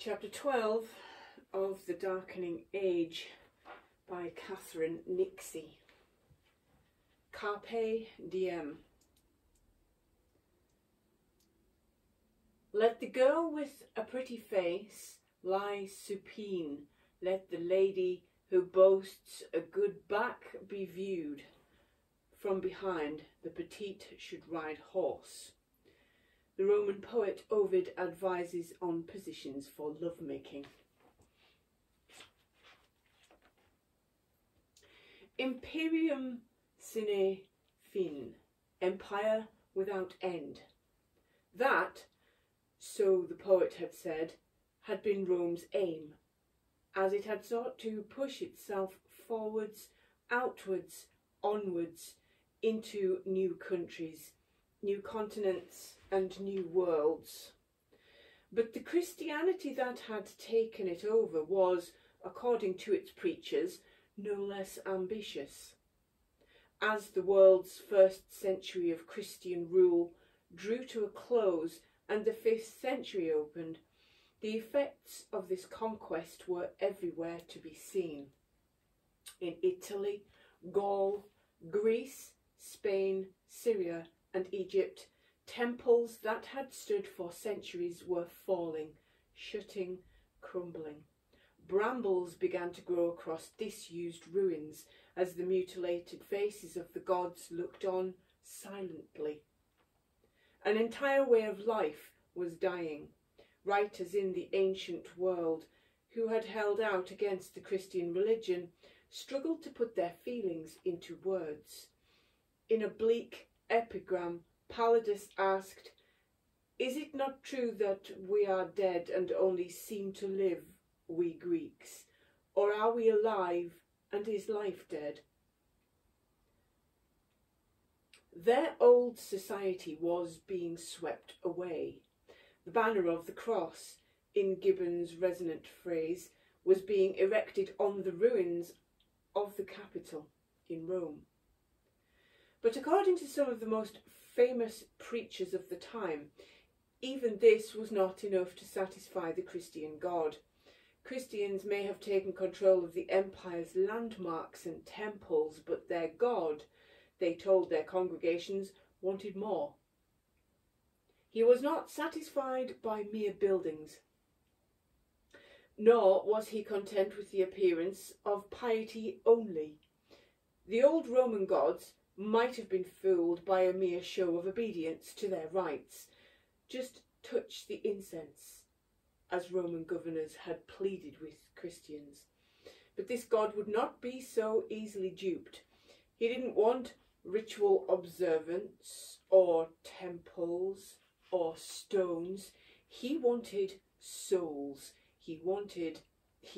Chapter 12 of The Darkening Age by Catherine Nixey. Carpe diem. Let the girl with a pretty face lie supine. Let the lady who boasts a good back be viewed. From behind, the petite should ride horse. The Roman poet Ovid advises on positions for lovemaking. Imperium sine fin, empire without end. That, so the poet had said, had been Rome's aim, as it had sought to push itself forwards, outwards, onwards, into new countries, new continents and new worlds. But the Christianity that had taken it over was, according to its preachers, no less ambitious. As the world's first century of Christian rule drew to a close and the 5th century opened, the effects of this conquest were everywhere to be seen. In Italy, Gaul, Greece, Spain, Syria and Egypt, temples that had stood for centuries were falling, shutting, crumbling. Brambles began to grow across disused ruins as the mutilated faces of the gods looked on silently. An entire way of life was dying. Writers in the ancient world who had held out against the Christian religion struggled to put their feelings into words. In a bleak epigram, Palladius asked, "Is it not true that we are dead and only seem to live, we Greeks? Or are we alive and is life dead?" Their old society was being swept away. The banner of the cross, in Gibbon's resonant phrase, was being erected on the ruins of the Capitol in Rome. But according to some of the most famous preachers of the time, even this was not enough to satisfy the Christian God. Christians may have taken control of the empire's landmarks and temples, but their God, they told their congregations, wanted more. He was not satisfied by mere buildings, nor was he content with the appearance of piety only. The old Roman gods might have been fooled by a mere show of obedience to their rites. Just touch the incense, as Roman governors had pleaded with Christians. But this God would not be so easily duped. He didn't want ritual observance or temples or stones. He wanted souls. He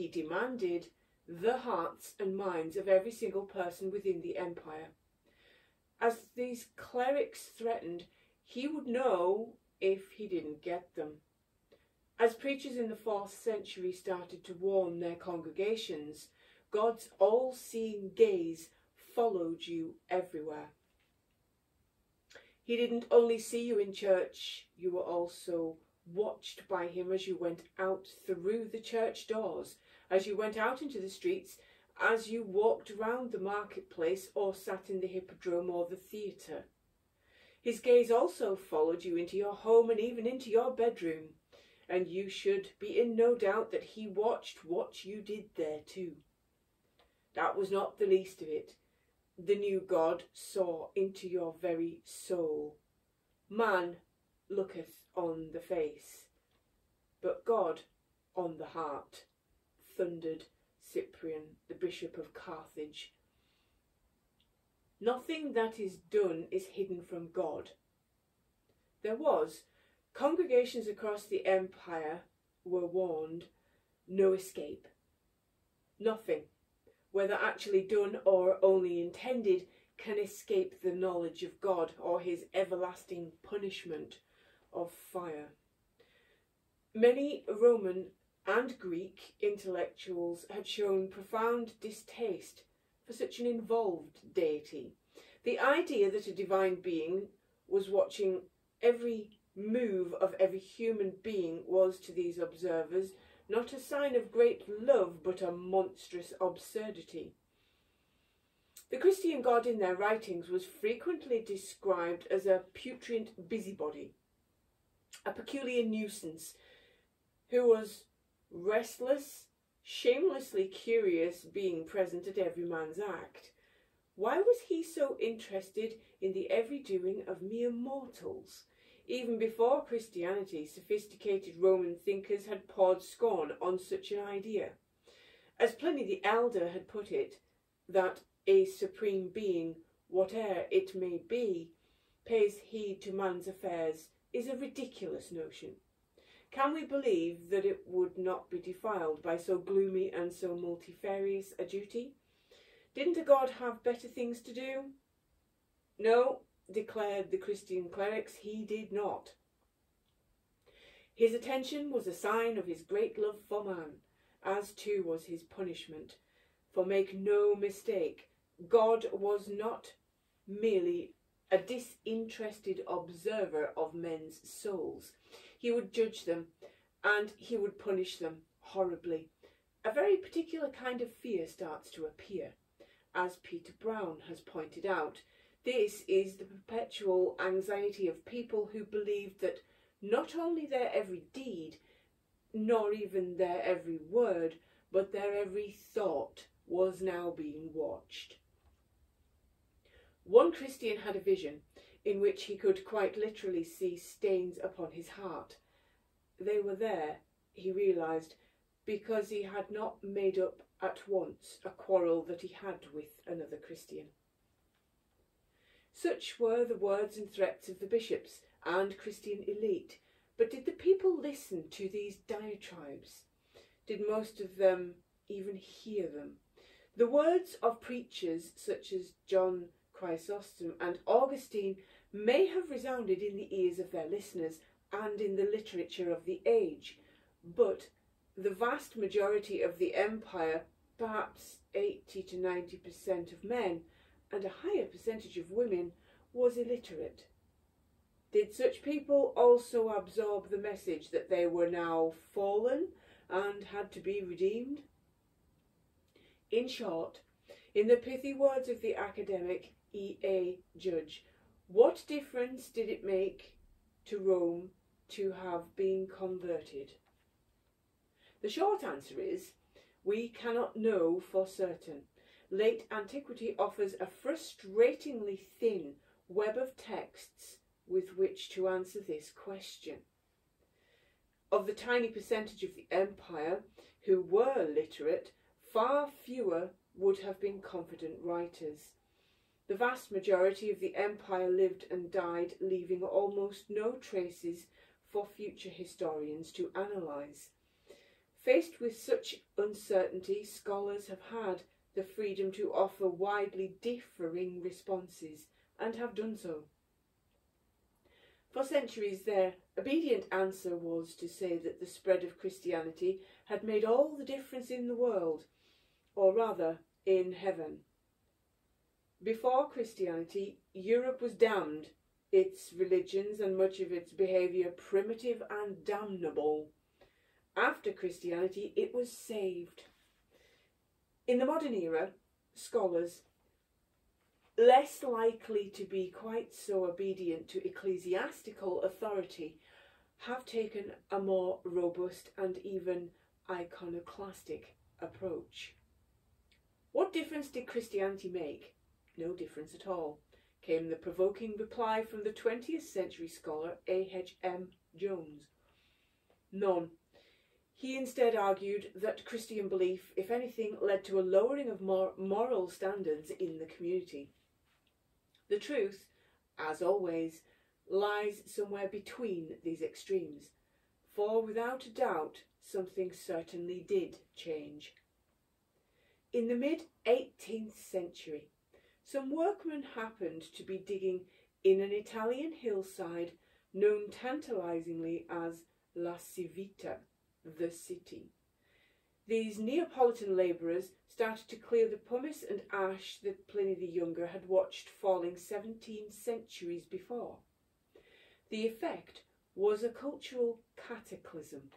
demanded the hearts and minds of every single person within the empire. As these clerics threatened, he would know if he didn't get them. As preachers in the 4th century started to warn their congregations, God's all-seeing gaze followed you everywhere. He didn't only see you in church, you were also watched by him as you went out through the church doors, as you went out into the streets, as you walked round the marketplace or sat in the hippodrome or the theatre. His gaze also followed you into your home and even into your bedroom, and you should be in no doubt that he watched what you did there too. That was not the least of it. The new God saw into your very soul. Man looketh on the face, but God on the heart, thundered Cyprian, the Bishop of Carthage. Nothing that is done is hidden from God. There was. Congregations across the empire were warned, no escape. Nothing, whether actually done or only intended, can escape the knowledge of God or his everlasting punishment of fire. Many Roman and Greek intellectuals had shown profound distaste for such an involved deity. The idea that a divine being was watching every move of every human being was, to these observers, not a sign of great love, but a monstrous absurdity. The Christian god in their writings was frequently described as a putrid busybody, a peculiar nuisance, who was restless, shamelessly curious, being present at every man's act. Why was he so interested in the every doing of mere mortals? Even before Christianity, sophisticated Roman thinkers had poured scorn on such an idea. As Pliny the Elder had put it, that a supreme being, whate'er it may be, pays heed to man's affairs, is a ridiculous notion. Can we believe that it would not be defiled by so gloomy and so multifarious a duty? Didn't a god have better things to do? No, declared the Christian clerics, he did not. His attention was a sign of his great love for man, as too was his punishment. For make no mistake, God was not merely a disinterested observer of men's souls. He would judge them, and he would punish them horribly. A very particular kind of fear starts to appear. As Peter Brown has pointed out, this is the perpetual anxiety of people who believe that not only their every deed, nor even their every word, but their every thought was now being watched. One Christian had a vision in which he could quite literally see stains upon his heart. They were there, he realised, because he had not made up at once a quarrel that he had with another Christian. Such were the words and threats of the bishops and Christian elite, but did the people listen to these diatribes? Did most of them even hear them? The words of preachers such as John Chrysostom and Augustine may have resounded in the ears of their listeners and in the literature of the age, but the vast majority of the empire, perhaps 80 to 90% of men, and a higher percentage of women, was illiterate. Did such people also absorb the message that they were now fallen and had to be redeemed? In short, in the pithy words of the academic E.A. Judge, what difference did it make to Rome to have been converted? The short answer is, we cannot know for certain. Late antiquity offers a frustratingly thin web of texts with which to answer this question. Of the tiny percentage of the empire who were literate, far fewer would have been confident writers. The vast majority of the empire lived and died, leaving almost no traces for future historians to analyse. Faced with such uncertainty, scholars have had the freedom to offer widely differing responses, and have done so. For centuries their obedient answer was to say that the spread of Christianity had made all the difference in the world, or rather, in heaven. Before Christianity, Europe was damned, its religions and much of its behaviour primitive and damnable. After Christianity, it was saved. In the modern era, scholars, less likely to be quite so obedient to ecclesiastical authority, have taken a more robust and even iconoclastic approach. What difference did Christianity make? No difference at all, came the provoking reply from the 20th century scholar A.H.M. Jones. None. He instead argued that Christian belief, if anything, led to a lowering of moral standards in the community. The truth, as always, lies somewhere between these extremes, for without a doubt something certainly did change. In the mid-18th century, some workmen happened to be digging in an Italian hillside known tantalisingly as La Civita, the city. These Neapolitan labourers started to clear the pumice and ash that Pliny the Younger had watched falling 17 centuries before. The effect was a cultural cataclysm.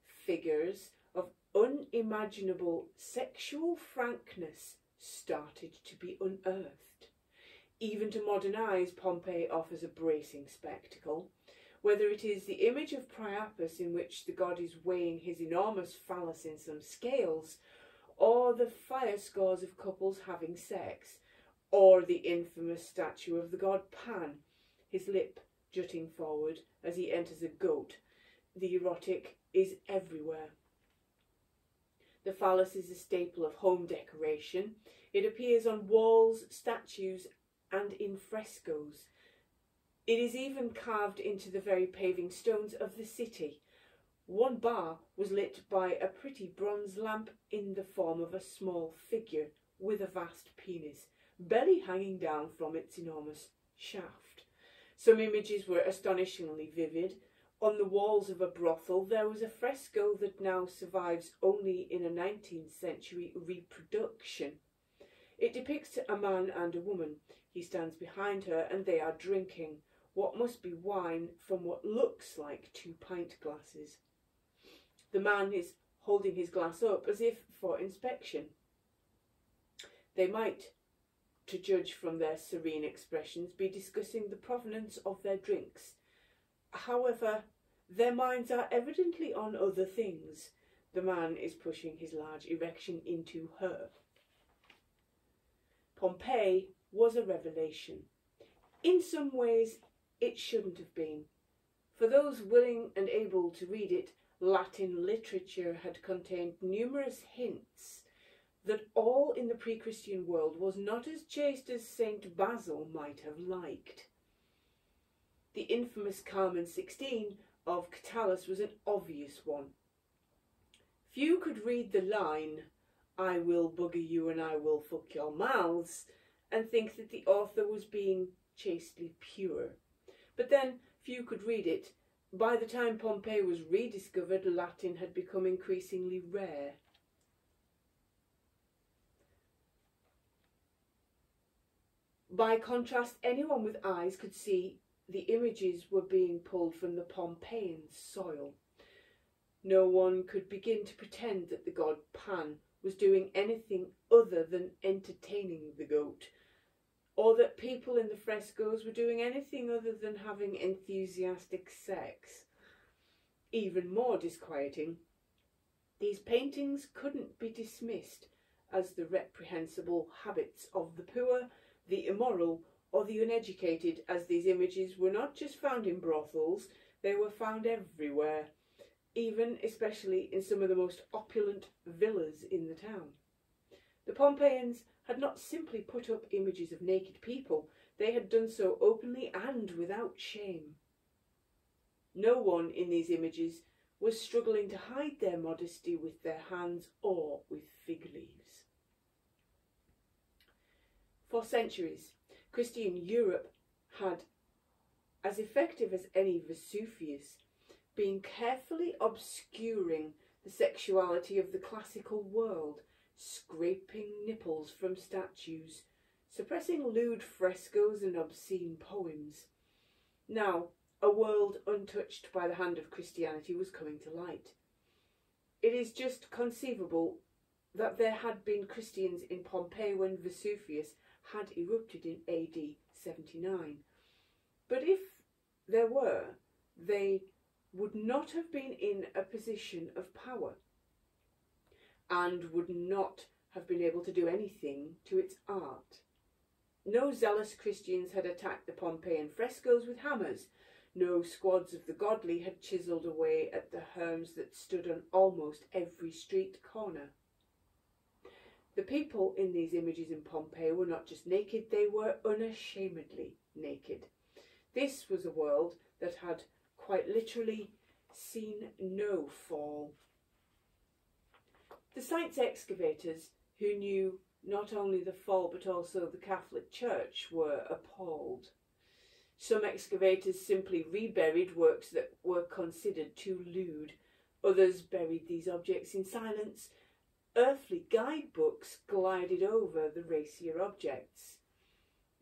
Figures of unimaginable sexual frankness started to be unearthed. Even to modern eyes, Pompeii offers a bracing spectacle. Whether it is the image of Priapus in which the god is weighing his enormous phallus in some scales, or the fire scores of couples having sex, or the infamous statue of the god Pan, his lip jutting forward as he enters a goat, the erotic is everywhere. The phallus is a staple of home decoration. It appears on walls, statues, and in frescoes. It is even carved into the very paving stones of the city. One bar was lit by a pretty bronze lamp in the form of a small figure with a vast penis, belly hanging down from its enormous shaft. Some images were astonishingly vivid. On the walls of a brothel there was a fresco that now survives only in a 19th century reproduction. It depicts a man and a woman. He stands behind her and they are drinking what must be wine from what looks like 2 pint glasses. The man is holding his glass up as if for inspection. They might, to judge from their serene expressions, be discussing the provenance of their drinks. However, their minds are evidently on other things. The man is pushing his large erection into her. Pompeii was a revelation. In some ways, it shouldn't have been. For those willing and able to read it, Latin literature had contained numerous hints that all in the pre-Christian world was not as chaste as Saint Basil might have liked. The infamous Carmen 16 of Catullus was an obvious one. Few could read the line, "I will bugger you and I will fuck your mouths," and think that the author was being chastely pure. But then few could read it. By the time Pompeii was rediscovered, Latin had become increasingly rare. By contrast, anyone with eyes could see the images were being pulled from the Pompeian soil. No one could begin to pretend that the god Pan was doing anything other than entertaining the goat, or that people in the frescoes were doing anything other than having enthusiastic sex. Even more disquieting, these paintings couldn't be dismissed as the reprehensible habits of the poor, the immoral, or the uneducated, as these images were not just found in brothels, they were found everywhere, even especially in some of the most opulent villas in the town. The Pompeians had not simply put up images of naked people, they had done so openly and without shame. No one in these images was struggling to hide their modesty with their hands or with fig leaves. For centuries, Christian Europe had, as effective as any Vesuvius, been carefully obscuring the sexuality of the classical world, scraping nipples from statues, suppressing lewd frescoes and obscene poems. Now, a world untouched by the hand of Christianity was coming to light. It is just conceivable that there had been Christians in Pompeii when Vesuvius had erupted in AD 79. But if there were, they would not have been in a position of power and would not have been able to do anything to its art. No zealous Christians had attacked the Pompeian frescoes with hammers. No squads of the godly had chiselled away at the herms that stood on almost every street corner. The people in these images in Pompeii were not just naked, they were unashamedly naked. This was a world that had quite literally seen no fall. The site's excavators, who knew not only the fall but also the Catholic Church, were appalled. Some excavators simply reburied works that were considered too lewd. Others buried these objects in silence. Earthly guidebooks glided over the racier objects.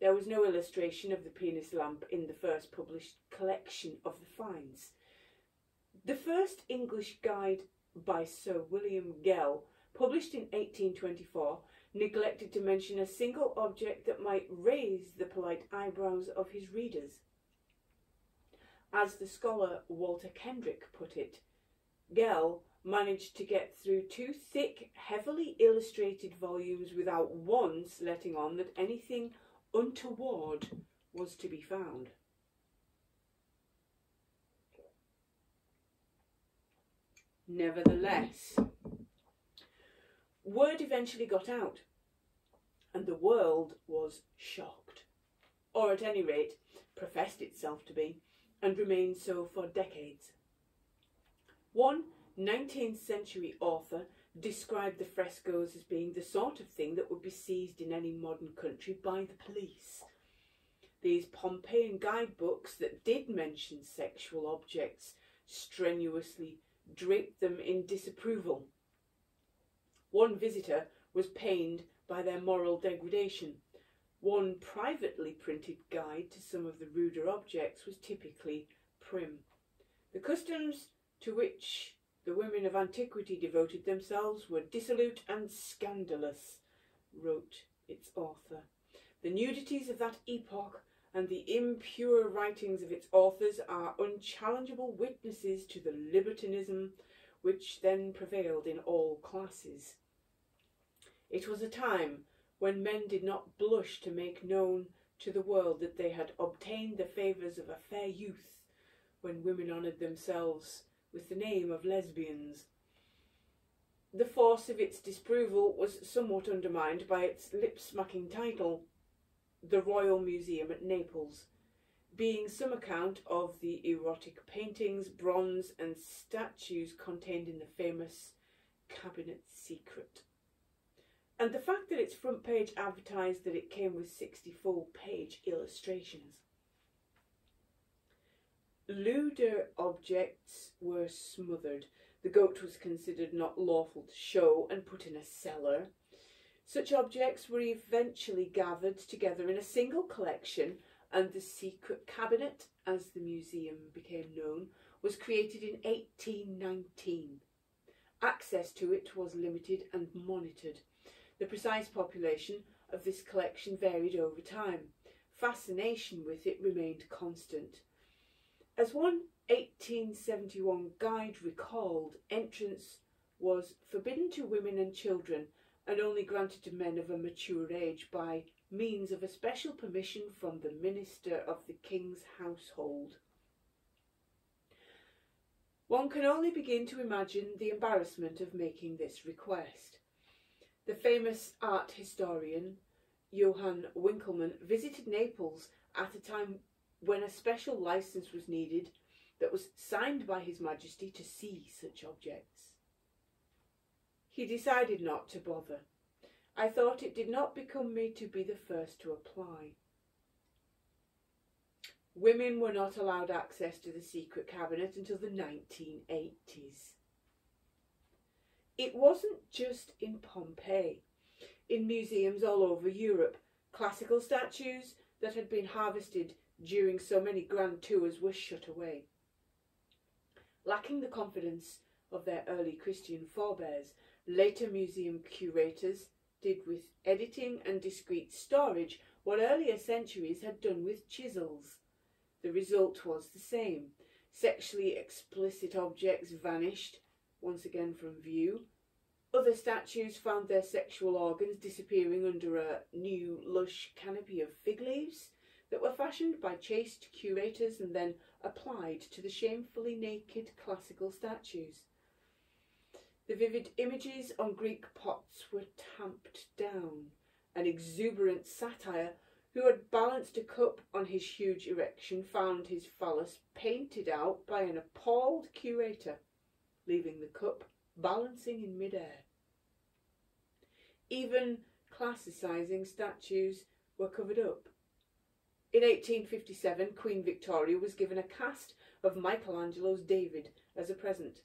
There was no illustration of the penis lamp in the first published collection of the finds. The first English guide by Sir William Gell, published in 1824, neglected to mention a single object that might raise the polite eyebrows of his readers. As the scholar Walter Kendrick put it, Gell managed to get through 2 thick, heavily illustrated volumes without once letting on that anything untoward was to be found. Nevertheless, word eventually got out, and the world was shocked, or at any rate professed itself to be, and remained so for decades. One 19th century author described the frescoes as being the sort of thing that would be seized in any modern country by the police. These Pompeian guidebooks that did mention sexual objects strenuously draped them in disapproval. One visitor was pained by their moral degradation. One privately printed guide to some of the ruder objects was typically prim. The customs to which the women of antiquity devoted themselves were dissolute and scandalous, wrote its author. The nudities of that epoch and the impure writings of its authors are unchallengeable witnesses to the libertinism which then prevailed in all classes. It was a time when men did not blush to make known to the world that they had obtained the favours of a fair youth, when women honoured themselves with the name of lesbians. The force of its disapproval was somewhat undermined by its lip-smacking title, The Royal Museum at Naples, being some account of the erotic paintings, bronze and statues contained in the famous Cabinet Secret. And the fact that its front page advertised that it came with 60 full-page illustrations. Lewder objects were smothered. The goat was considered not lawful to show and put in a cellar. Such objects were eventually gathered together in a single collection, and the secret cabinet, as the museum became known, was created in 1819. Access to it was limited and monitored. The precise population of this collection varied over time. Fascination with it remained constant. As one 1871 guide recalled, entrance was forbidden to women and children and only granted to men of a mature age by means of a special permission from the minister of the king's household. One can only begin to imagine the embarrassment of making this request. The famous art historian Johann Winkelmann visited Naples at a time when a special licence was needed that was signed by His Majesty to see such objects. He decided not to bother. I thought it did not become me to be the first to apply. Women were not allowed access to the secret cabinet until the 1980s. It wasn't just in Pompeii. In museums all over Europe, classical statues that had been harvested during so many grand tours were shut away. Lacking the confidence of their early Christian forebears, later museum curators did with editing and discreet storage what earlier centuries had done with chisels. The result was the same. Sexually explicit objects vanished, once again from view. Other statues found their sexual organs disappearing under a new lush canopy of fig leaves that were fashioned by chaste curators and then applied to the shamefully naked classical statues. The vivid images on Greek pots were tamped down. An exuberant satyr who had balanced a cup on his huge erection found his phallus painted out by an appalled curator, leaving the cup balancing in midair. Even classicizing statues were covered up. In 1857, Queen Victoria was given a cast of Michelangelo's David as a present.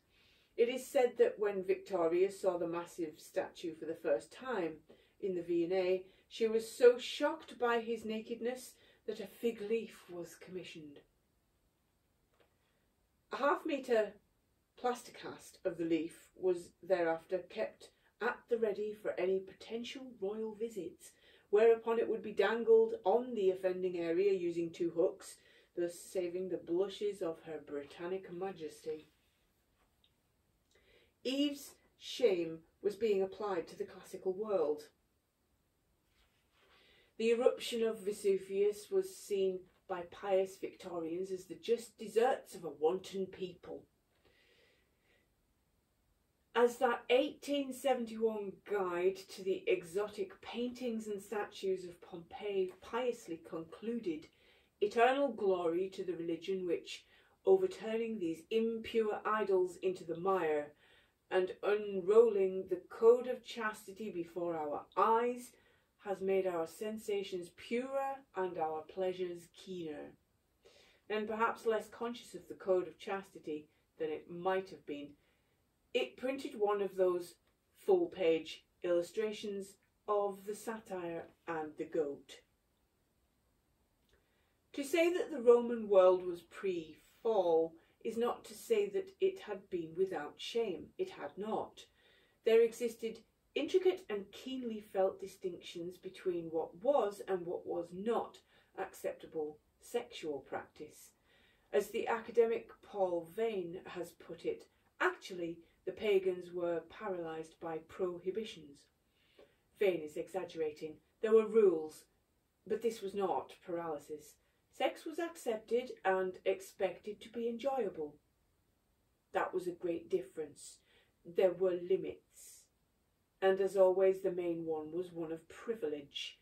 It is said that when Victoria saw the massive statue for the first time in the V&A, she was so shocked by his nakedness that a fig leaf was commissioned. A half-metre plasticast of the leaf was thereafter kept at the ready for any potential royal visits, whereupon it would be dangled on the offending area using 2 hooks, thus saving the blushes of Her Britannic Majesty. Eve's shame was being applied to the classical world. The eruption of Vesuvius was seen by pious Victorians as the just deserts of a wanton people. As that 1871 guide to the exotic paintings and statues of Pompeii piously concluded, eternal glory to the religion which, overturning these impure idols into the mire, and unrolling the code of chastity before our eyes, has made our sensations purer and our pleasures keener. Then, perhaps less conscious of the code of chastity than it might have been, it printed one of those full-page illustrations of the satyr and the goat. To say that the Roman world was pre-fall is not to say that it had been without shame. It had not. There existed intricate and keenly felt distinctions between what was and what was not acceptable sexual practice. As the academic Paul Vane has put it, actually, the pagans were paralysed by prohibitions. Vane is exaggerating. There were rules, but this was not paralysis. Sex was accepted and expected to be enjoyable. That was a great difference. There were limits. And as always, the main one was one of privilege.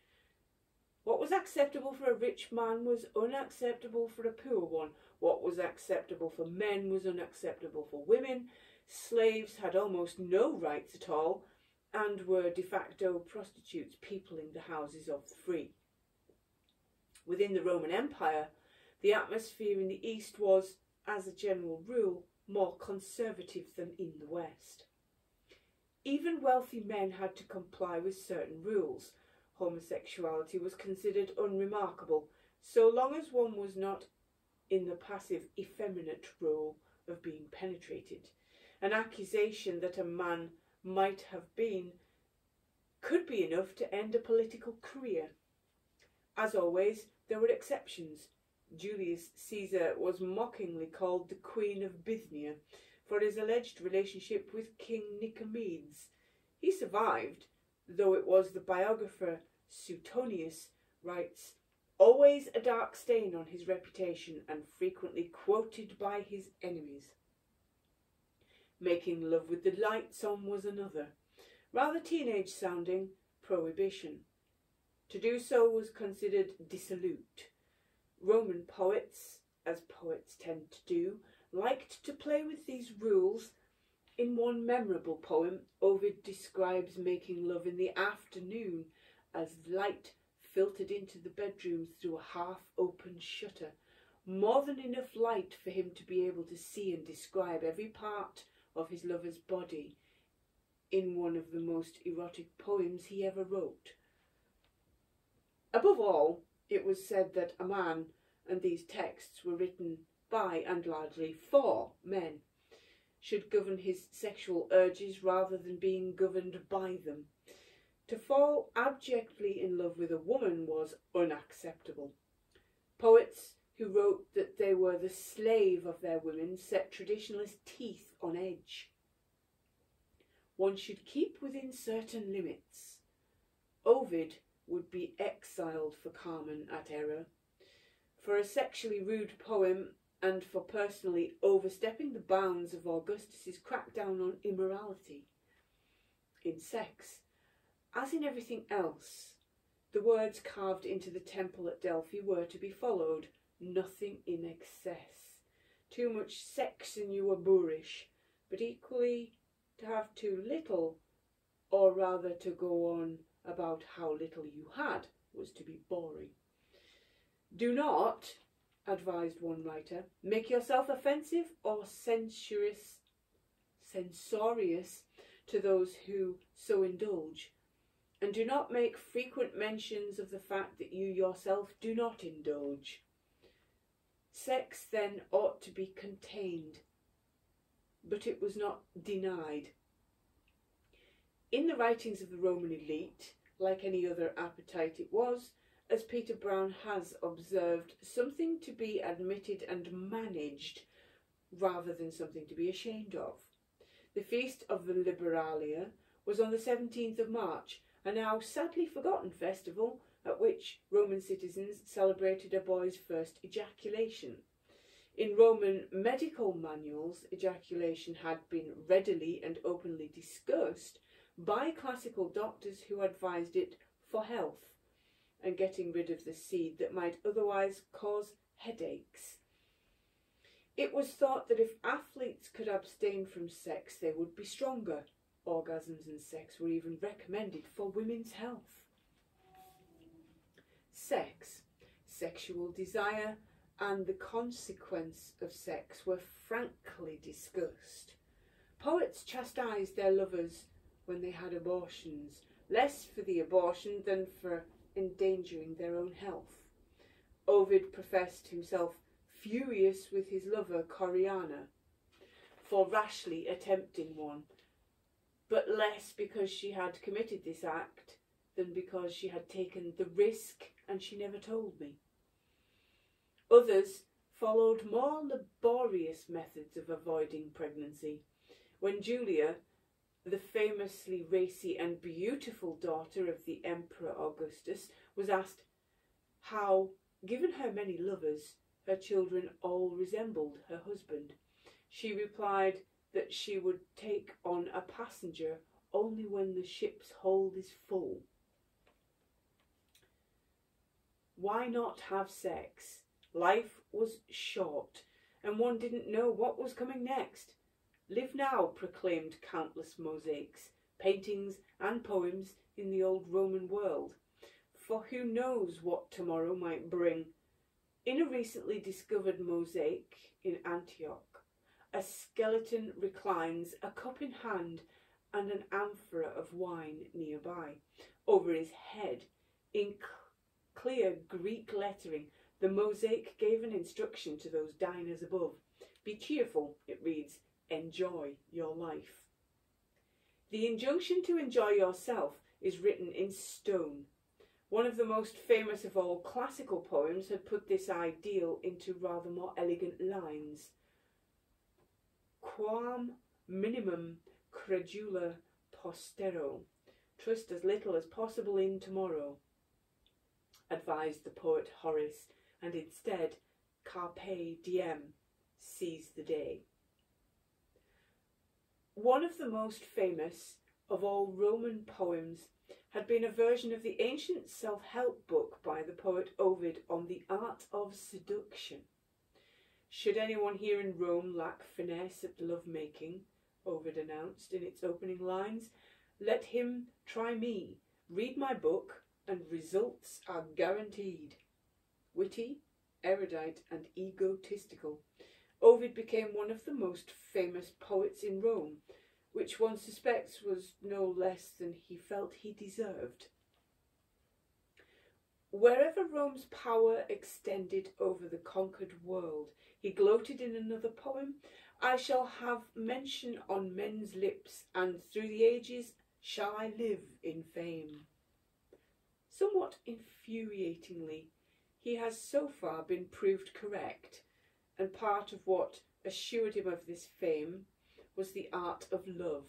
What was acceptable for a rich man was unacceptable for a poor one. What was acceptable for men was unacceptable for women. Slaves had almost no rights at all and were de facto prostitutes peopling the houses of the free. Within the Roman Empire, the atmosphere in the East was, as a general rule, more conservative than in the West. Even wealthy men had to comply with certain rules. Homosexuality was considered unremarkable, so long as one was not in the passive, effeminate role of being penetrated. An accusation that a man might have been could be enough to end a political career. As always, there were exceptions. Julius Caesar was mockingly called the Queen of Bithynia for his alleged relationship with King Nicomedes. He survived, though it was the biographer Suetonius writes, always a dark stain on his reputation and frequently quoted by his enemies. Making love with the lights on was another, rather teenage-sounding prohibition. To do so was considered dissolute. Roman poets, as poets tend to do, liked to play with these rules. In one memorable poem, Ovid describes making love in the afternoon as light filtered into the bedrooms through a half-open shutter, more than enough light for him to be able to see and describe every part of his lover's body in one of the most erotic poems he ever wrote. Above all, it was said that a man, and these texts were written by and largely for men, should govern his sexual urges rather than being governed by them. To fall abjectly in love with a woman was unacceptable. Poets who wrote that they were the slave of their women set traditionalist teeth on edge. One should keep within certain limits. Ovid would be exiled for Carmen at error, for a sexually rude poem, and for personally overstepping the bounds of Augustus's crackdown on immorality. In sex, as in everything else, the words carved into the temple at Delphi were to be followed, nothing in excess. Too much sex and you were boorish, but equally to have too little, or rather to go on about how little you had, was to be boring. Do not, advised one writer, make yourself offensive or censorious to those who so indulge, and do not make frequent mentions of the fact that you yourself do not indulge. Sex then ought to be contained. but it was not denied. In the writings of the Roman elite, like any other appetite it was, as Peter Brown has observed, something to be admitted and managed rather than something to be ashamed of. The feast of the Liberalia was on the 17th of March, a now sadly forgotten festival at which Roman citizens celebrated a boy's first ejaculation. In Roman medical manuals, ejaculation had been readily and openly discussed by classical doctors who advised it for health and getting rid of the seed that might otherwise cause headaches. It was thought that if athletes could abstain from sex, they would be stronger. Orgasms and sex were even recommended for women's health. Sex, sexual desire, and the consequence of sex were frankly discussed. Poets chastised their lovers when they had abortions, less for the abortion than for endangering their own health. Ovid professed himself furious with his lover Coriana for rashly attempting one, but less because she had committed this act than because she had taken the risk and she never told me. Others followed more laborious methods of avoiding pregnancy. When Julia, the famously racy and beautiful daughter of the Emperor Augustus, was asked how, given her many lovers, her children all resembled her husband, she replied that she would take on a passenger only when the ship's hold is full. Why not have sex? Life was short, and one didn't know what was coming next. Live now, proclaimed countless mosaics, paintings and poems in the old Roman world, for who knows what tomorrow might bring. In a recently discovered mosaic in Antioch, a skeleton reclines, a cup in hand and an amphora of wine nearby. Over his head, in clear Greek lettering, the mosaic gave an instruction to those diners above. Be cheerful, it reads, enjoy your life. The injunction to enjoy yourself is written in stone. One of the most famous of all classical poems had put this ideal into rather more elegant lines. Quam minimum credula postero, trust as little as possible in tomorrow, advised the poet Horace, and instead carpe diem, seize the day. One of the most famous of all Roman poems had been a version of the ancient self-help book by the poet Ovid on the art of seduction. Should anyone here in Rome lack finesse at love-making, Ovid announced in its opening lines, let him try me, read my book, and results are guaranteed. Witty, erudite, and egotistical, Ovid became one of the most famous poets in Rome, which one suspects was no less than he felt he deserved. Wherever Rome's power extended over the conquered world, he gloated in another poem, I shall have mention on men's lips, and through the ages shall I live in fame. Somewhat infuriatingly, he has so far been proved correct, and part of what assured him of this fame was The Art of Love,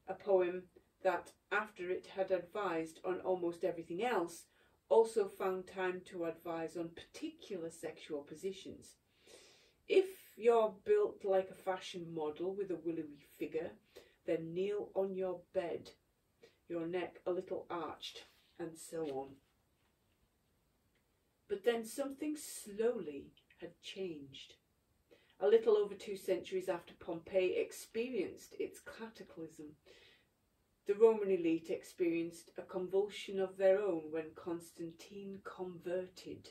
a poem that, after it had advised on almost everything else, also found time to advise on particular sexual positions. If you're built like a fashion model with a willowy figure, then kneel on your bed, your neck a little arched, and so on. But then something slowly had changed. A little over 2 centuries after Pompeii experienced its cataclysm, the Roman elite experienced a convulsion of their own when Constantine converted.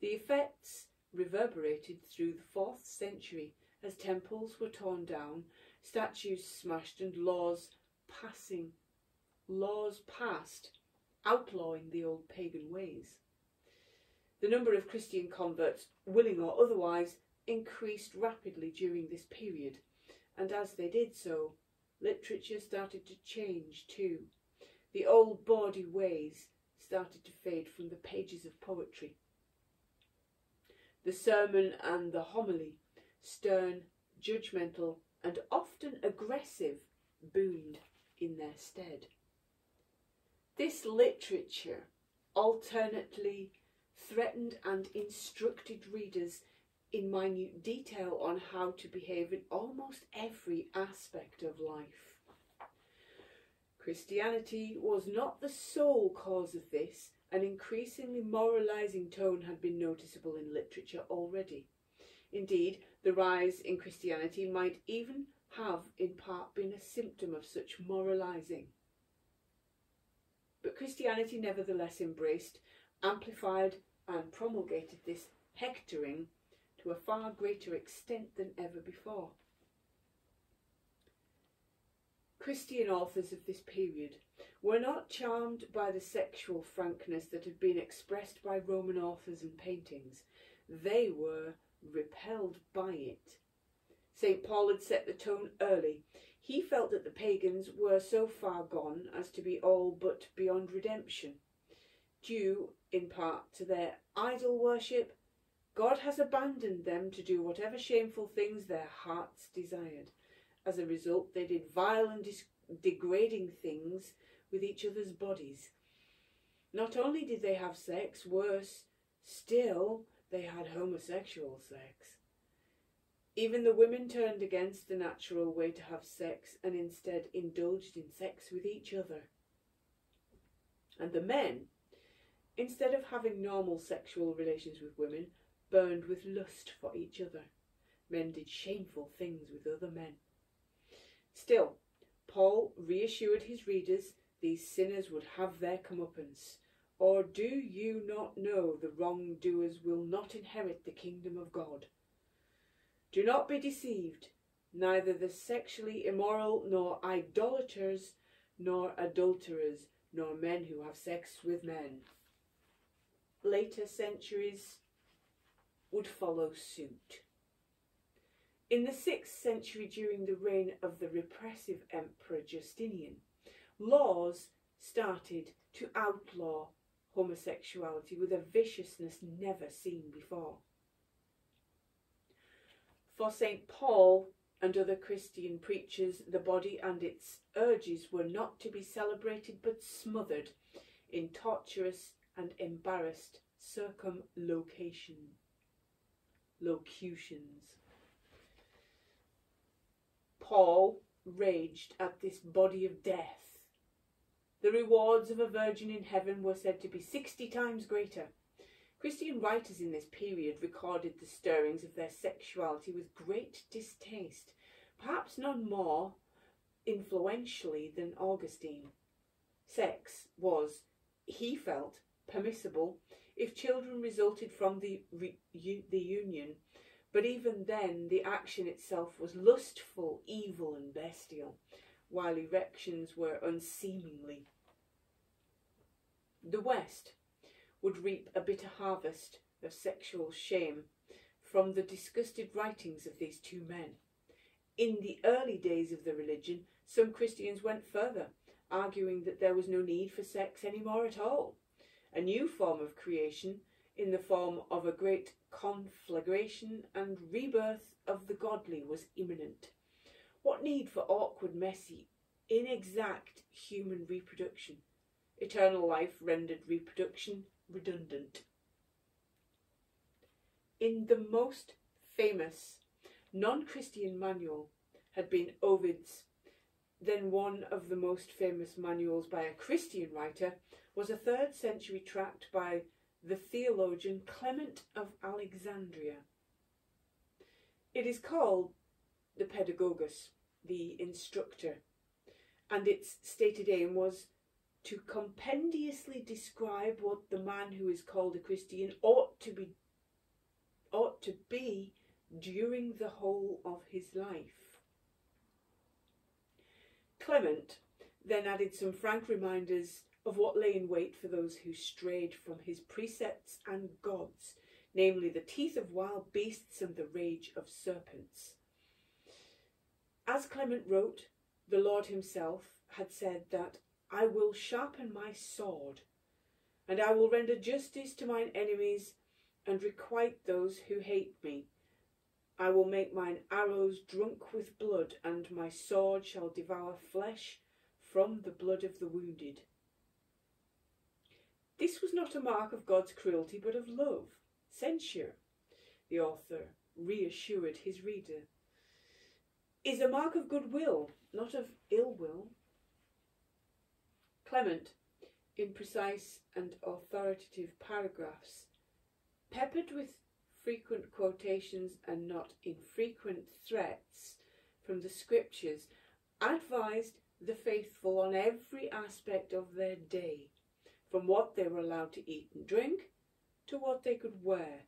The effects reverberated through the 4th century as temples were torn down, statues smashed, and laws passed outlawing the old pagan ways. The number of Christian converts, willing or otherwise, increased rapidly during this period. and as they did so, literature started to change too. The old bawdy ways started to fade from the pages of poetry. The sermon and the homily, stern, judgmental, and often aggressive, boomed in their stead. This literature alternately threatened and instructed readers in minute detail on how to behave in almost every aspect of life. Christianity was not the sole cause of this. An increasingly moralising tone had been noticeable in literature already. Indeed, the rise in Christianity might even have in part been a symptom of such moralising. But Christianity nevertheless embraced, amplified and promulgated this hectoring to a far greater extent than ever before. Christian authors of this period were not charmed by the sexual frankness that had been expressed by Roman authors and paintings. They were repelled by it. St. Paul had set the tone early. He felt that the pagans were so far gone as to be all but beyond redemption. Due, in part, to their idol worship, God has abandoned them to do whatever shameful things their hearts desired. As a result, they did vile and degrading things with each other's bodies. Not only did they have sex, worse still, they had homosexual sex. Even the women turned against the natural way to have sex and instead indulged in sex with each other. And the men, instead of having normal sexual relations with women, burned with lust for each other. Men did shameful things with other men. Still, Paul reassured his readers these sinners would have their comeuppance. Or do you not know the wrongdoers will not inherit the kingdom of God? Do not be deceived. Neither the sexually immoral, nor idolaters, nor adulterers, nor men who have sex with men. Later centuries would follow suit. In the 6th century, during the reign of the repressive Emperor Justinian, laws started to outlaw homosexuality with a viciousness never seen before. For St. Paul and other Christian preachers, the body and its urges were not to be celebrated but smothered in torturous and embarrassed circumlocutions. Paul raged at this body of death. The rewards of a virgin in heaven were said to be 60 times greater. Christian writers in this period recorded the stirrings of their sexuality with great distaste, perhaps none more influentially than Augustine. Sex was, he felt, permissible if children resulted from the union, but even then the action itself was lustful, evil and bestial, while erections were unseemly. The West would reap a bitter harvest of sexual shame from the disgusted writings of these two men. In the early days of the religion, some Christians went further, arguing that there was no need for sex any more at all. A new form of creation, in the form of a great conflagration and rebirth of the godly, was imminent. What need for awkward, messy, inexact human reproduction? Eternal life rendered reproduction redundant. In the most famous non-Christian manual had been Ovid's. Then one of the most famous manuals by a Christian writer was a 3rd century tract by the theologian Clement of Alexandria. It is called the Pedagogus, the instructor, and its stated aim was to compendiously describe what the man who is called a Christian ought to be during the whole of his life. Clement then added some frank reminders of what lay in wait for those who strayed from his precepts and gods, namely the teeth of wild beasts and the rage of serpents. As Clement wrote, the Lord himself had said that I will sharpen my sword, and I will render justice to mine enemies, and requite those who hate me. I will make mine arrows drunk with blood, and my sword shall devour flesh from the blood of the wounded. This was not a mark of God's cruelty, but of love, censure, the author reassured his reader, is a mark of goodwill, not of ill will. Clement, in precise and authoritative paragraphs, peppered with frequent quotations and not infrequent threats from the scriptures, advised the faithful on every aspect of their day, from what they were allowed to eat and drink, to what they could wear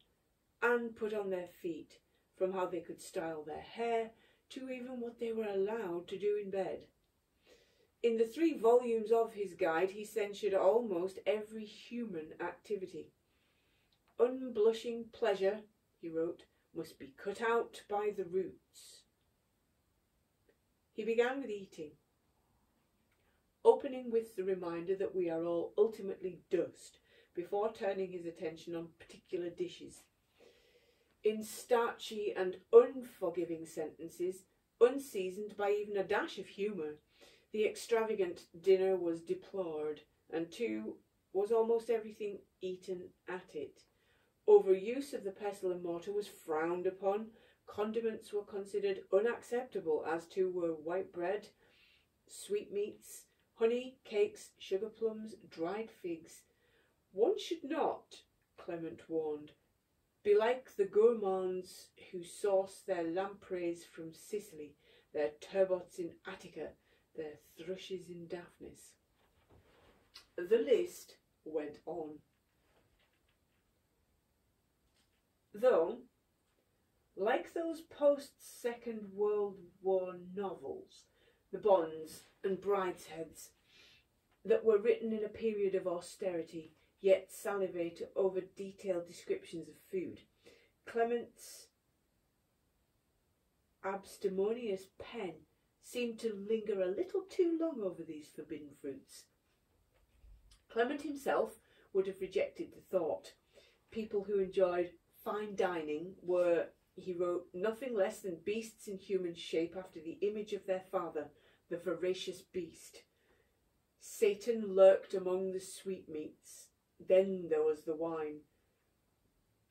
and put on their feet, from how they could style their hair, to even what they were allowed to do in bed. In the 3 volumes of his guide, he censured almost every human activity. Unblushing pleasure, he wrote, must be cut out by the roots. He began with eating, opening with the reminder that we are all ultimately dust, before turning his attention on particular dishes. In starchy and unforgiving sentences, unseasoned by even a dash of humour, the extravagant dinner was deplored, and too was almost everything eaten at it. Overuse of the pestle and mortar was frowned upon. Condiments were considered unacceptable, as too were white bread, sweetmeats, honey, cakes, sugar plums, dried figs. One should not, Clement warned, be like the gourmands who sauce their lampreys from Sicily, their turbots in Attica, their thrushes in Daphnis. The list went on. Though, like those post-Second World War novels, the Bonds and Bridesheads, that were written in a period of austerity, yet salivate over detailed descriptions of food, Clement's abstemious pen seemed to linger a little too long over these forbidden fruits. Clement himself would have rejected the thought. People who enjoyed fine dining were, he wrote, nothing less than beasts in human shape after the image of their father, the voracious beast. Satan lurked among the sweetmeats. Then there was the wine,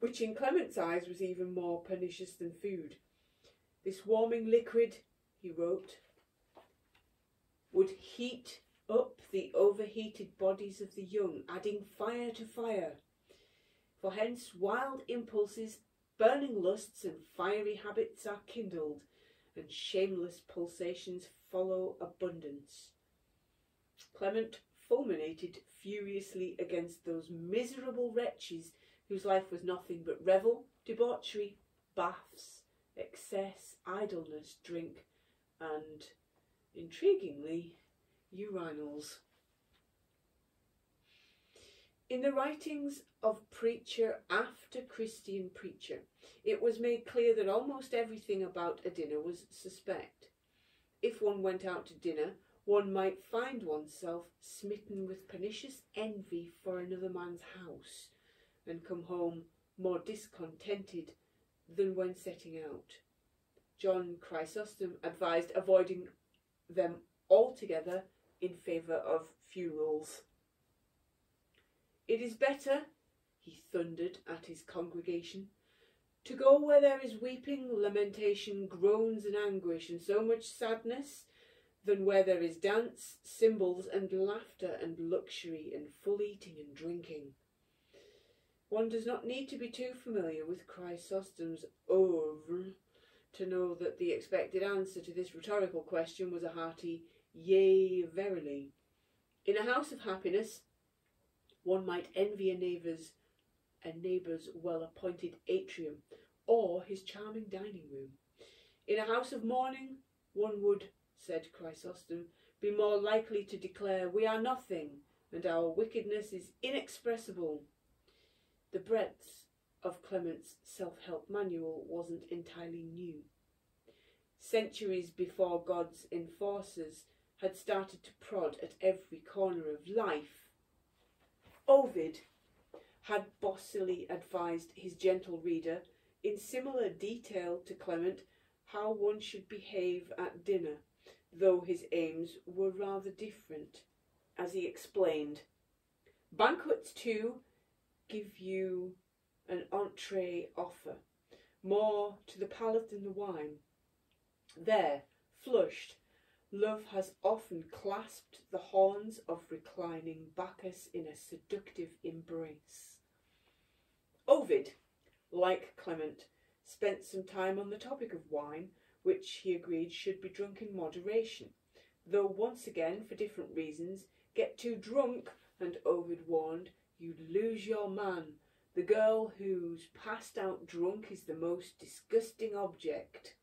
which in Clement's eyes was even more pernicious than food. This warming liquid, he wrote, would heat up the overheated bodies of the young, adding fire to fire. For hence wild impulses, burning lusts and fiery habits are kindled, and shameless pulsations follow abundance. Clement fulminated furiously against those miserable wretches whose life was nothing but revel, debauchery, baths, excess, idleness, drink, and, intriguingly, urinals. In the writings of preacher after Christian preacher, it was made clear that almost everything about a dinner was suspect. If one went out to dinner, one might find oneself smitten with pernicious envy for another man's house, and come home more discontented than when setting out. John Chrysostom advised avoiding them altogether in favour of funerals. It is better, he thundered at his congregation, to go where there is weeping, lamentation, groans and anguish, and so much sadness, than where there is dance, cymbals and laughter and luxury and full eating and drinking. One does not need to be too familiar with Chrysostom's oeuvre to know that the expected answer to this rhetorical question was a hearty, yea, verily. In a house of happiness, one might envy a neighbour's well-appointed atrium, or his charming dining room. In a house of mourning, one would, said Chrysostom, be more likely to declare, we are nothing, and our wickedness is inexpressible. The breadth of Clement's self-help manual wasn't entirely new. centuries before God's enforcers had started to prod at every corner of life. Ovid had bossily advised his gentle reader in similar detail to Clement how one should behave at dinner, though his aims were rather different. As he explained, banquets too give you an entree offer, more to the palate than the wine. There, flushed, love has often clasped the horns of reclining Bacchus in a seductive embrace. Ovid, like Clement, spent some time on the topic of wine, which he agreed should be drunk in moderation, though once again, for different reasons, get too drunk, and Ovid warned, you'd lose your man. The girl who's passed out drunk is the most disgusting object.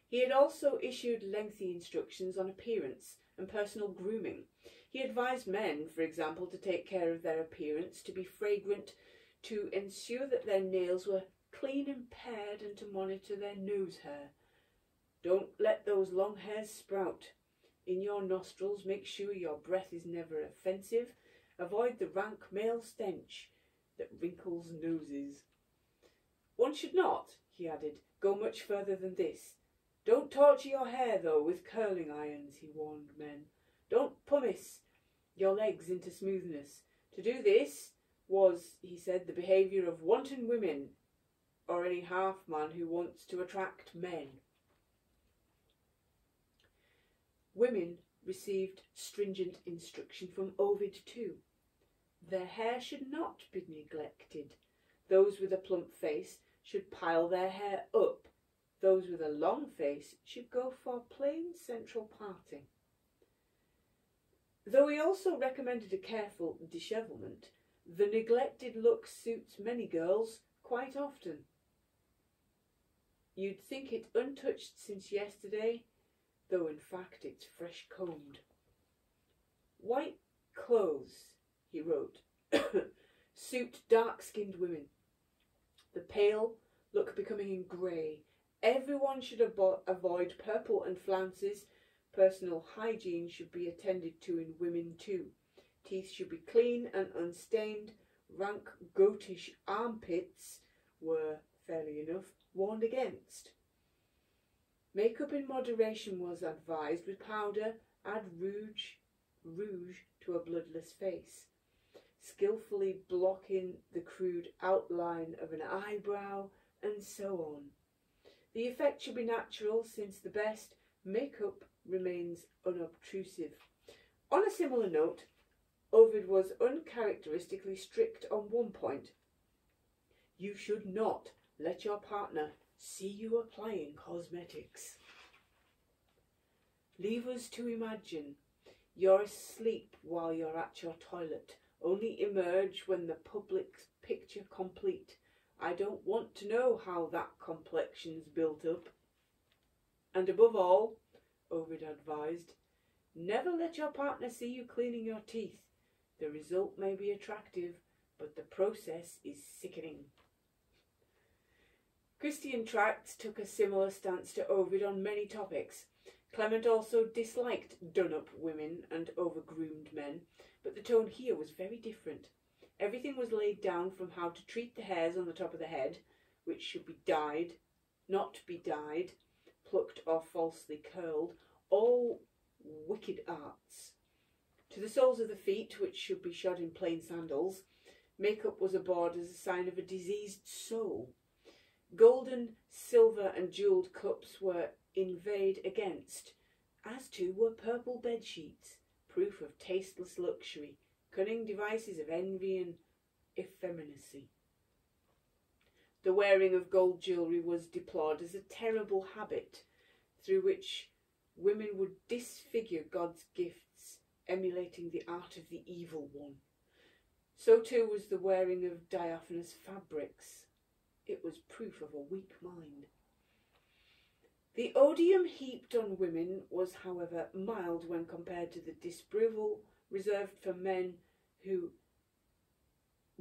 He had also issued lengthy instructions on appearance and personal grooming. He advised men, for example, to take care of their appearance, to be fragrant, to ensure that their nails were clean and pared, and to monitor their nose hair. Don't let those long hairs sprout. In your nostrils, make sure your breath is never offensive. Avoid the rank male stench that wrinkles noses. One should not, he added, go much further than this. Don't torture your hair, though, with curling irons, he warned men. Don't pumice your legs into smoothness. To do this was, he said, the behaviour of wanton women, or any half-man who wants to attract men. Women received stringent instruction from Ovid too. Their hair should not be neglected. Those with a plump face should pile their hair up. Those with a long face should go for plain central parting. Though he also recommended a careful dishevelment, the neglected look suits many girls quite often. You'd think it untouched since yesterday, though in fact it's fresh combed. White clothes, he wrote, suit dark-skinned women. The pale look becoming in grey. Everyone should avoid purple and flounces. Personal hygiene should be attended to in women too. Teeth should be clean and unstained. Rank goatish armpits were, fairly enough, warned against. Makeup in moderation was advised. With powder, add rouge to a bloodless face. Skillfully block in the crude outline of an eyebrow, and so on. The effect should be natural, since the best makeup remains unobtrusive. On a similar note, Ovid was uncharacteristically strict on one point. You should not let your partner see you applying cosmetics. Leave us to imagine. You're asleep while you're at your toilet. Only emerge when the public's picture complete. I don't want to know how that complexion's built up. And above all, Ovid advised, never let your partner see you cleaning your teeth. The result may be attractive, but the process is sickening. Christian tracts took a similar stance to Ovid on many topics. Clement also disliked done-up women and over-groomed men, but the tone here was very different. Everything was laid down, from how to treat the hairs on the top of the head, which should be dyed, not be dyed, plucked or falsely curled, all wicked arts, to the soles of the feet, which should be shod in plain sandals. Makeup was abhorred as a sign of a diseased soul. Golden, silver and jewelled cups were inveighed against, as too were purple bedsheets, proof of tasteless luxury, cunning devices of envy and effeminacy. The wearing of gold jewellery was deplored as a terrible habit, through which women would disfigure God's gifts, emulating the art of the evil one. So too was the wearing of diaphanous fabrics. It was proof of a weak mind. The odium heaped on women was, however, mild when compared to the disapproval reserved for men who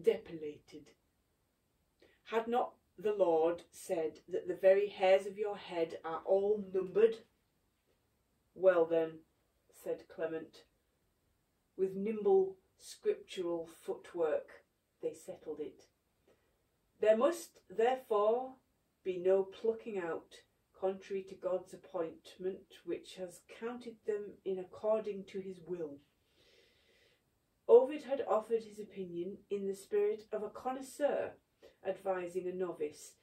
depilated. Had not the Lord said that the very hairs of your head are all numbered? Well then, said Clement, with nimble scriptural footwork they settled it. There must therefore be no plucking out, contrary to God's appointment, which has counted them in according to his will. Ovid had offered his opinion in the spirit of a connoisseur advising a novice.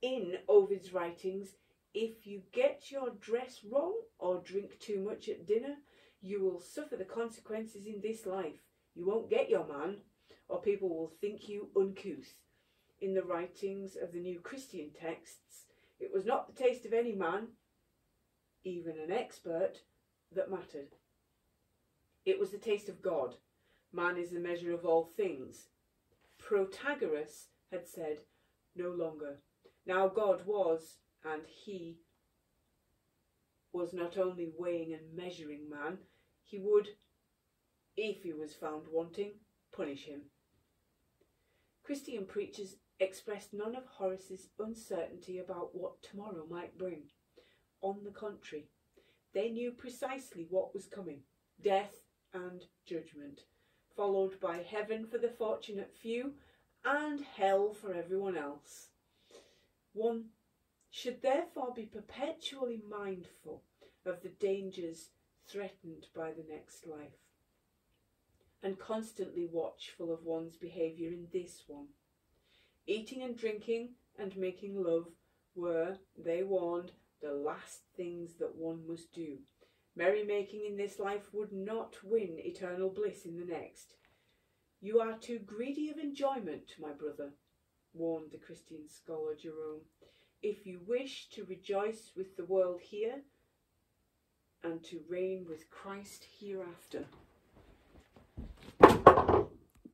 In Ovid's writings, if you get your dress wrong or drink too much at dinner, you will suffer the consequences in this life. You won't get your man, or people will think you uncouth. In the writings of the New Christian texts, it was not the taste of any man, even an expert, that mattered. It was the taste of God. Man is the measure of all things. Protagoras had said, no longer. Now God was, and he was not only weighing and measuring man, he would, if he was found wanting, punish him. Christian preachers expressed none of Horace's uncertainty about what tomorrow might bring. On the contrary, they knew precisely what was coming, death and judgment, followed by heaven for the fortunate few and hell for everyone else. One should therefore be perpetually mindful of the dangers threatened by the next life, and constantly watchful of one's behaviour in this one. Eating and drinking and making love were, they warned, the last things that one must do. Merrymaking in this life would not win eternal bliss in the next. You are too greedy of enjoyment, my brother, warned the Christian scholar Jerome, if you wish to rejoice with the world here and to reign with Christ hereafter.